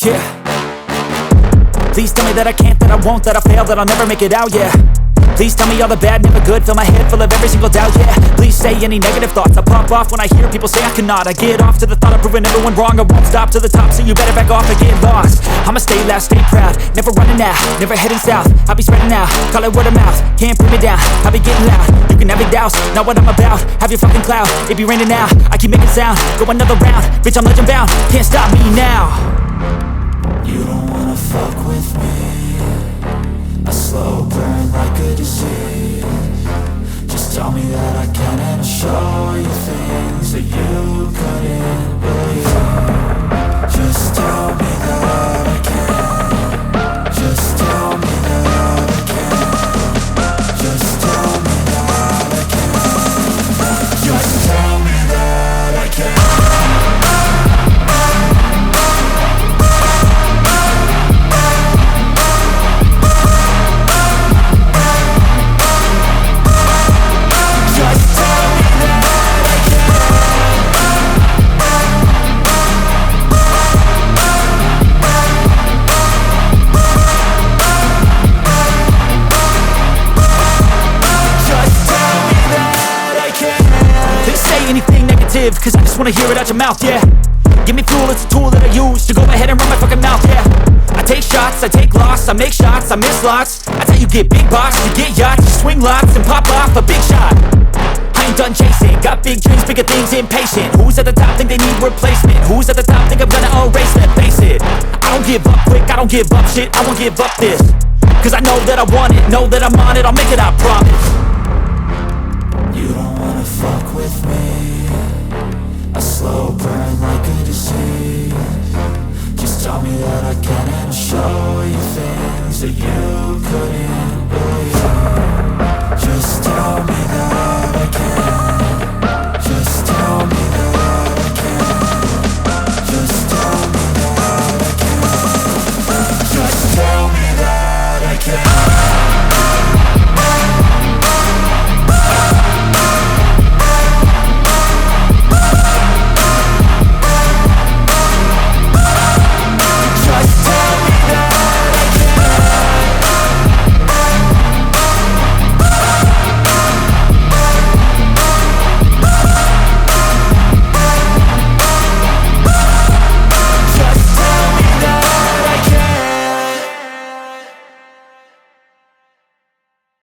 yeah. Please tell me that I can't, that I won't, that I fail, that I'll never make it out, yeah. Please tell me all the bad, never good, fill my head full of every single doubt, yeah. Please say any negative thoughts, I pop off when I hear people say I cannot. I get off to the thought of proving everyone wrong, I won't stop to the top, so you better back off and get lost. I'ma stay loud, stay proud, never running out, never heading south. I'll be spreading out, call it word of mouth, can't put me down, I'll be getting loud. You can have it douse, not what I'm about, have your fucking cloud, it be raining now, I keep making sound, go another round, bitch I'm legend bound, can't stop me now. You don't wanna fuck with me, a slow burn like a disease. Just tell me that I can and I'll show you things that you couldn't believe. Just tell me that I can. Just tell me that I can. Just tell me that I can. Just tell me that I can. Anything negative, cause I just wanna hear it out your mouth, yeah. Give me fuel, it's a tool that I use to go ahead and run my fucking mouth, yeah. I take shots, I take loss, I make shots, I miss lots. That's how you get big box, you get yachts, you swing lots and pop off a big shot. I ain't done chasing, got big dreams, bigger things, impatient. Who's at the top think they need replacement? Who's at the top think I'm gonna erase them? Face it, I don't give up quick, I don't give up shit, I won't give up this. Cause I know that I want it, know that I'm on it, I'll make it, I promise. You don't wanna fuck with me, a slow burn like a disease. Just tell me that I can and I'll show you things that you